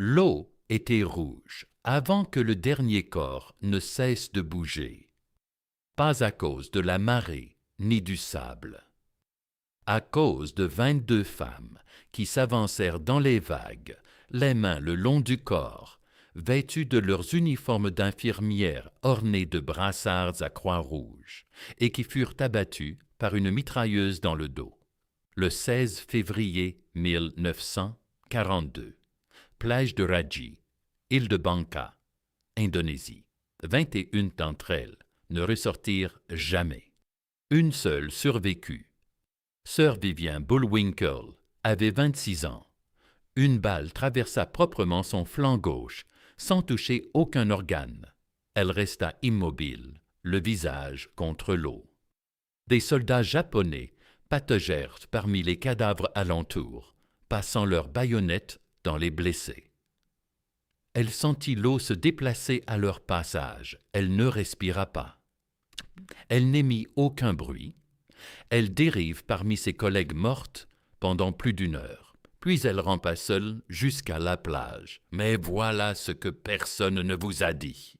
L'eau était rouge avant que le dernier corps ne cesse de bouger. Pas à cause de la marée ni du sable. À cause de 22 femmes qui s'avancèrent dans les vagues, les mains le long du corps, vêtues de leurs uniformes d'infirmières ornés de brassards à croix rouge, et qui furent abattues par une mitrailleuse dans le dos. Le 16 février 1942, plage de Raji, île de Bangka, Indonésie. 21 d'entre elles ne ressortirent jamais. Une seule survécut. Sir Vivian Bullwinkle avait 26 ans. Une balle traversa proprement son flanc gauche, sans toucher aucun organe. Elle resta immobile, le visage contre l'eau. Des soldats japonais pataugèrent parmi les cadavres alentour, passant leurs baïonnettes dans les blessés. Elle sentit l'eau se déplacer à leur passage. Elle ne respira pas. Elle n'émit aucun bruit. Elle dérive parmi ses collègues mortes pendant plus d'1 heure. Puis elle rampa seule jusqu'à la plage. Mais voilà ce que personne ne vous a dit.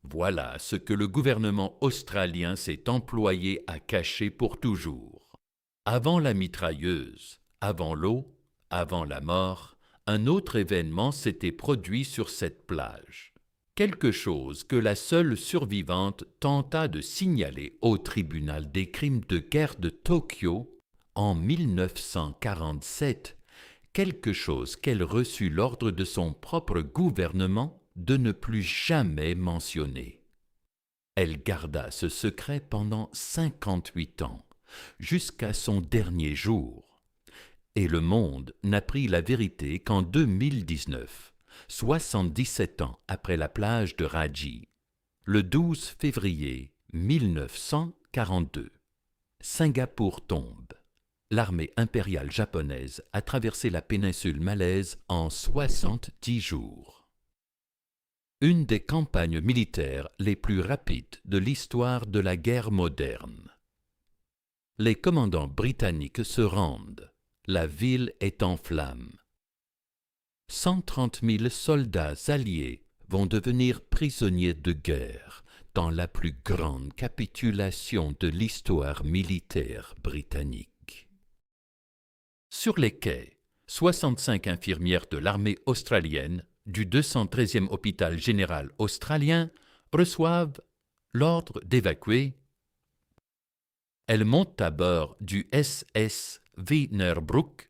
Voilà ce que le gouvernement australien s'est employé à cacher pour toujours. Avant la mitrailleuse, avant l'eau, avant la mort, un autre événement s'était produit sur cette plage. Quelque chose que la seule survivante tenta de signaler au tribunal des crimes de guerre de Tokyo en 1947, quelque chose qu'elle reçut l'ordre de son propre gouvernement de ne plus jamais mentionner. Elle garda ce secret pendant 58 ans, jusqu'à son dernier jour. Et le monde n'apprit la vérité qu'en 2019, 77 ans après la plage de Raji, le 12 février 1942. Singapour tombe. L'armée impériale japonaise a traversé la péninsule malaise en 70 jours. Une des campagnes militaires les plus rapides de l'histoire de la guerre moderne. Les commandants britanniques se rendent. La ville est en flammes. 130 000 soldats alliés vont devenir prisonniers de guerre dans la plus grande capitulation de l'histoire militaire britannique. Sur les quais, 65 infirmières de l'armée australienne du 213e hôpital général australien reçoivent l'ordre d'évacuer. Elles montent à bord du SS Wienerbroek,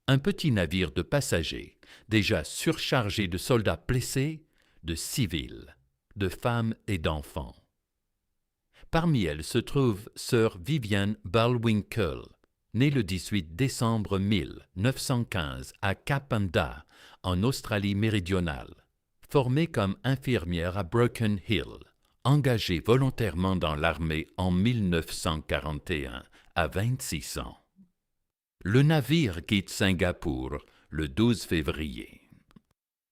un petit navire de passagers déjà surchargé de soldats blessés, de civils, de femmes et d'enfants. Parmi elles se trouve Sir Vivian Bullwinkle, née le 18 décembre 1915 à Kapunda, en Australie méridionale, formée comme infirmière à Broken Hill, engagée volontairement dans l'armée en 1941 à 26 ans. Le navire quitte Singapour le 12 février.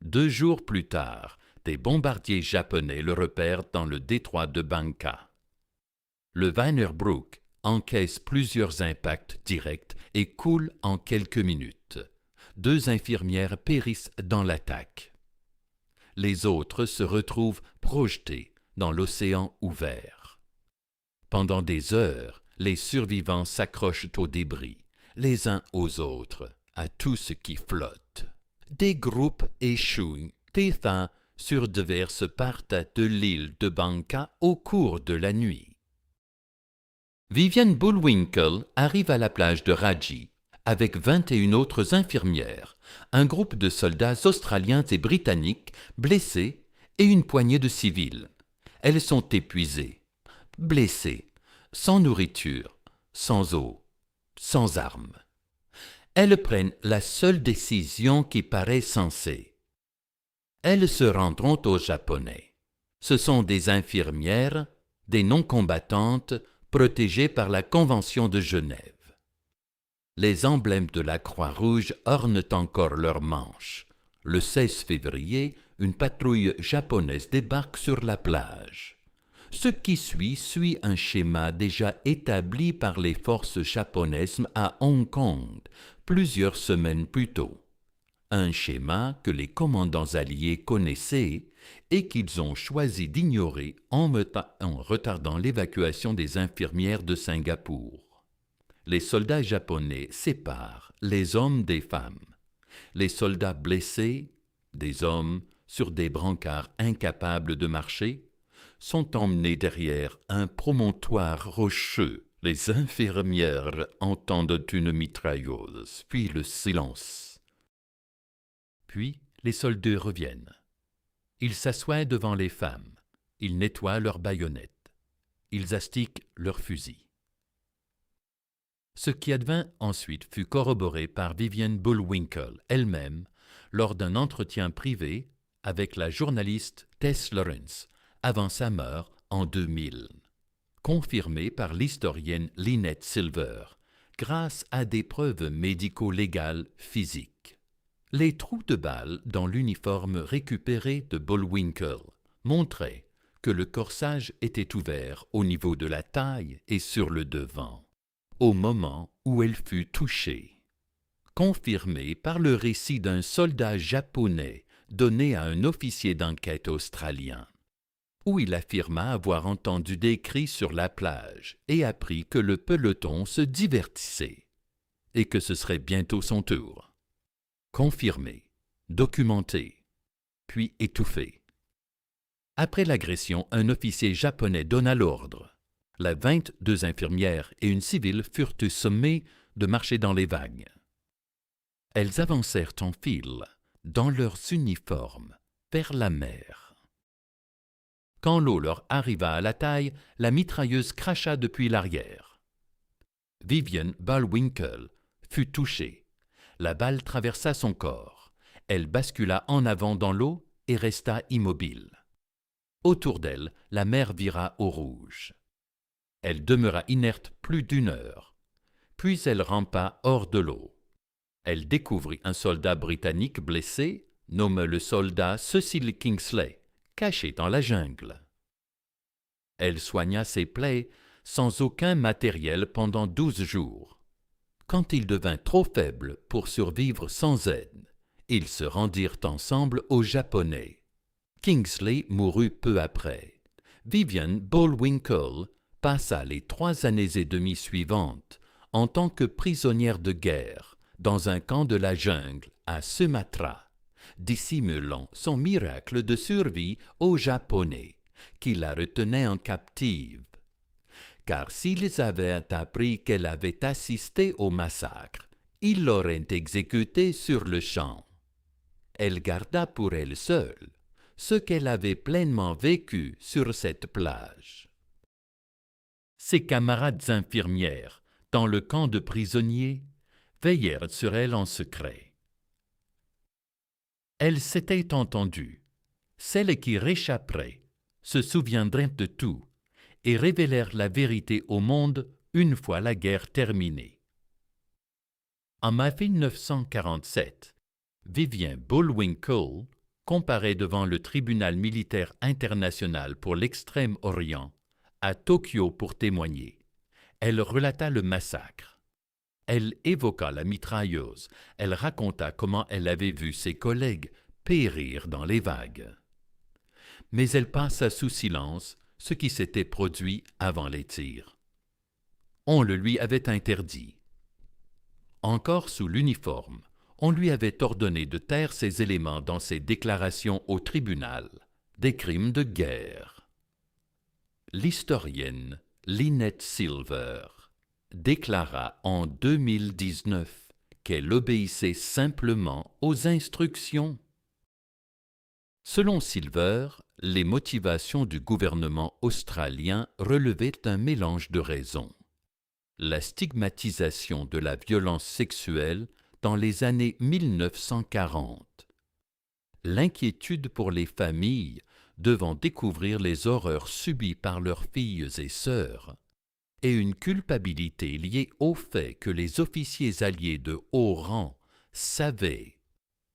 2 jours plus tard, des bombardiers japonais le repèrent dans le détroit de Bangka. Le Wienerbroek encaisse plusieurs impacts directs et coule en quelques minutes. 2 infirmières périssent dans l'attaque. Les autres se retrouvent projetées dans l'océan ouvert. Pendant des heures, les survivants s'accrochent aux débris, les uns aux autres, à tout ce qui flotte. Des groupes échouent, défunts sur diverses parties de l'île de Bangka au cours de la nuit. Vivian Bullwinkle arrive à la plage de Raji avec 21 autres infirmières, un groupe de soldats australiens et britanniques blessés et une poignée de civils. Elles sont épuisées, blessées, sans nourriture, sans eau, sans armes. Elles prennent la seule décision qui paraît sensée. Elles se rendront aux Japonais. Ce sont des infirmières, des non-combattantes protégées par la Convention de Genève. Les emblèmes de la Croix-Rouge ornent encore leurs manches. Le 16 février, une patrouille japonaise débarque sur la plage. Ce qui suit un schéma déjà établi par les forces japonaises à Hong Kong plusieurs semaines plus tôt. un schéma que les commandants alliés connaissaient et qu'ils ont choisi d'ignorer en retardant l'évacuation des infirmières de Singapour. Les soldats japonais séparent les hommes des femmes. Les soldats blessés, des hommes sur des brancards incapables de marcher, sont emmenés derrière un promontoire rocheux. Les infirmières entendent une mitrailleuse, puis le silence. Puis les soldats reviennent. Ils s'assoient devant les femmes. Ils nettoient leurs baïonnettes. Ils astiquent leurs fusils. Ce qui advint ensuite fut corroboré par Vivian Bullwinkle elle-même lors d'un entretien privé avec la journaliste Tess Lawrence avant sa mort en 2000, confirmé par l'historienne Lynette Silver grâce à des preuves médico-légales physiques. Les trous de balles dans l'uniforme récupéré de Bullwinkle montraient que le corsage était ouvert au niveau de la taille et sur le devant, au moment où elle fut touchée. Confirmé par le récit d'un soldat japonais donné à un officier d'enquête australien, où il affirma avoir entendu des cris sur la plage et appris que le peloton se divertissait et que ce serait bientôt son tour. Confirmé, documenté, puis étouffé. Après l'agression, un officier japonais donna l'ordre. Les 22 infirmières et une civile furent sommées de marcher dans les vagues. Elles avancèrent en file, dans leurs uniformes, vers la mer. Quand l'eau leur arriva à la taille, la mitrailleuse cracha depuis l'arrière. Vivian Bullwinkle fut touchée. La balle traversa son corps. Elle bascula en avant dans l'eau et resta immobile. Autour d'elle, la mer vira au rouge. Elle demeura inerte plus d'1 heure. Puis elle rampa hors de l'eau. Elle découvrit un soldat britannique blessé, nommé le soldat Cecil Kingsley, caché dans la jungle. Elle soigna ses plaies sans aucun matériel pendant 12 jours. Quand il devint trop faible pour survivre sans aide, ils se rendirent ensemble aux Japonais. Kingsley mourut peu après. Vivian Bullwinkle passa les 3 années et demie suivantes en tant que prisonnière de guerre dans un camp de la jungle à Sumatra, dissimulant son miracle de survie aux Japonais qui la retenaient en captive. Car s'ils avaient appris qu'elle avait assisté au massacre, ils l'auraient exécutée sur le champ. Elle garda pour elle seule ce qu'elle avait pleinement vécu sur cette plage. Ses camarades infirmières, dans le camp de prisonniers, veillèrent sur elle en secret. Elles s'étaient entendues. Celles qui réchapperaient se souviendraient de tout et révélèrent la vérité au monde une fois la guerre terminée. En mai 1947, Vivian Bullwinkle comparaît devant le tribunal militaire international pour l'Extrême-Orient à Tokyo pour témoigner. Elle relata le massacre. Elle évoqua la mitrailleuse. Elle raconta comment elle avait vu ses collègues périr dans les vagues. Mais elle passa sous silence ce qui s'était produit avant les tirs. On le lui avait interdit. Encore sous l'uniforme, on lui avait ordonné de taire ces éléments dans ses déclarations au tribunal des crimes de guerre. L'historienne Lynette Silver déclara en 2019 qu'elle obéissait simplement aux instructions. Selon Silver, les motivations du gouvernement australien relevaient un mélange de raisons. La stigmatisation de la violence sexuelle dans les années 1940. L'inquiétude pour les familles devant découvrir les horreurs subies par leurs filles et sœurs, et une culpabilité liée au fait que les officiers alliés de haut rang savaient,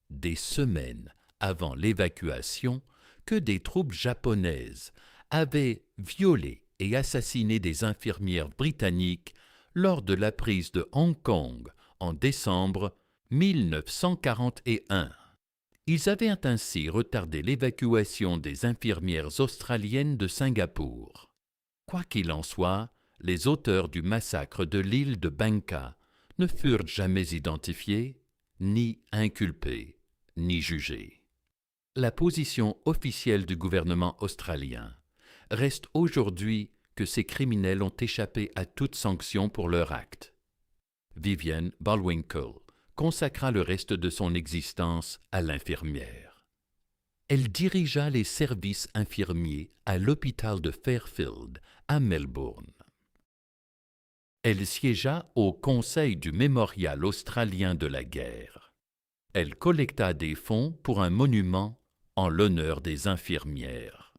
des semaines avant l'évacuation, que des troupes japonaises avaient violé et assassiné des infirmières britanniques lors de la prise de Hong Kong en décembre 1941. Ils avaient ainsi retardé l'évacuation des infirmières australiennes de Singapour. Quoi qu'il en soit, les auteurs du massacre de l'île de Bangka ne furent jamais identifiés, ni inculpés, ni jugés. La position officielle du gouvernement australien reste aujourd'hui que ces criminels ont échappé à toute sanction pour leur acte. Vivian Bullwinkle consacra le reste de son existence à l'infirmière. Elle dirigea les services infirmiers à l'hôpital de Fairfield, à Melbourne. Elle siégea au Conseil du Mémorial australien de la guerre. Elle collecta des fonds pour un monument en l'honneur des infirmières.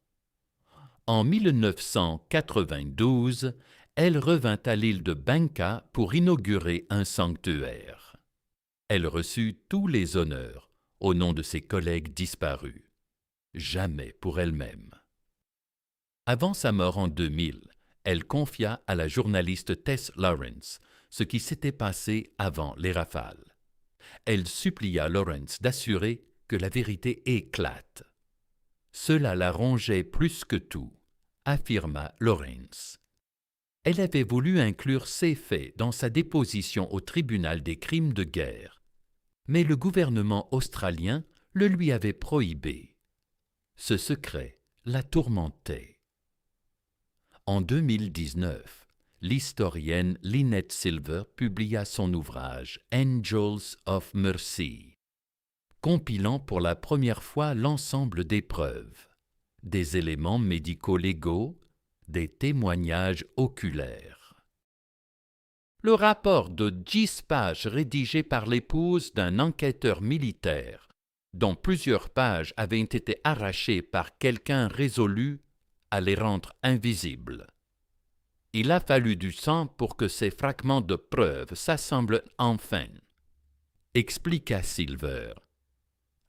En 1992, elle revint à l'île de Bangka pour inaugurer un sanctuaire. Elle reçut tous les honneurs au nom de ses collègues disparus. Jamais pour elle-même. Avant sa mort en 2000, elle confia à la journaliste Tess Lawrence ce qui s'était passé avant les rafales. Elle supplia Lawrence d'assurer que la vérité éclate. Cela la rongeait plus que tout, affirma Lawrence. Elle avait voulu inclure ces faits dans sa déposition au tribunal des crimes de guerre, mais le gouvernement australien le lui avait prohibé. Ce secret la tourmentait. En 2019, l'historienne Lynette Silver publia son ouvrage « Angels of Mercy », compilant pour la première fois l'ensemble des preuves, des éléments médico-légaux, des témoignages oculaires. Le rapport de 10 pages rédigé par l'épouse d'un enquêteur militaire, dont plusieurs pages avaient été arrachées par quelqu'un résolu à les rendre invisibles. Il a fallu du sang pour que ces fragments de preuves s'assemblent enfin, expliqua Silver,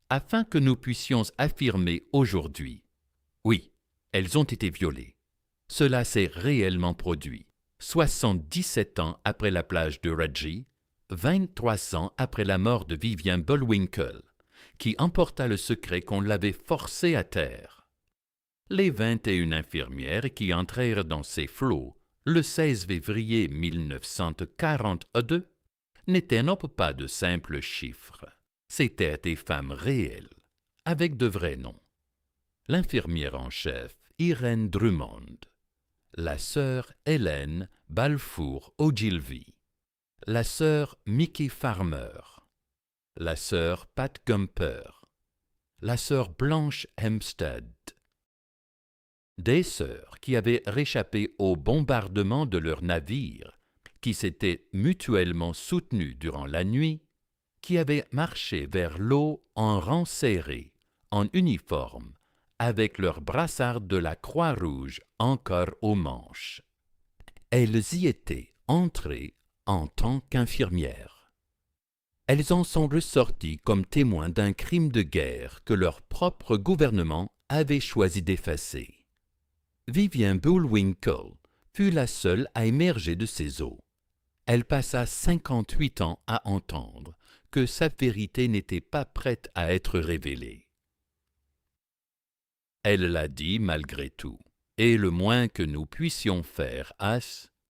afin que nous puissions affirmer aujourd'hui. Oui, elles ont été violées. Cela s'est réellement produit, 77 ans après la plage de Raji, 23 ans après la mort de Vivian Bullwinkle, qui emporta le secret qu'on l'avait forcée à terre. Les 21 infirmières qui entrèrent dans ces flots le 16 février 1942 n'étaient non pas de simples chiffres, c'étaient des femmes réelles, avec de vrais noms. L'infirmière en chef, Irene Drummond, la sœur Hélène Balfour Ogilvie, la sœur Mickey Farmer, la sœur Pat Gumper, la sœur Blanche Hempstead. Des sœurs qui avaient réchappé au bombardement de leurs navires, qui s'étaient mutuellement soutenues durant la nuit, qui avaient marché vers l'eau en rang serré, en uniforme, avec leurs brassards de la Croix-Rouge encore aux manches. Elles y étaient entrées en tant qu'infirmières. Elles en sont ressorties comme témoins d'un crime de guerre que leur propre gouvernement avait choisi d'effacer. Vivian Bullwinkle fut la seule à émerger de ces eaux. Elle passa 58 ans à entendre que sa vérité n'était pas prête à être révélée. Elle l'a dit malgré tout, et le moins que nous puissions faire, As,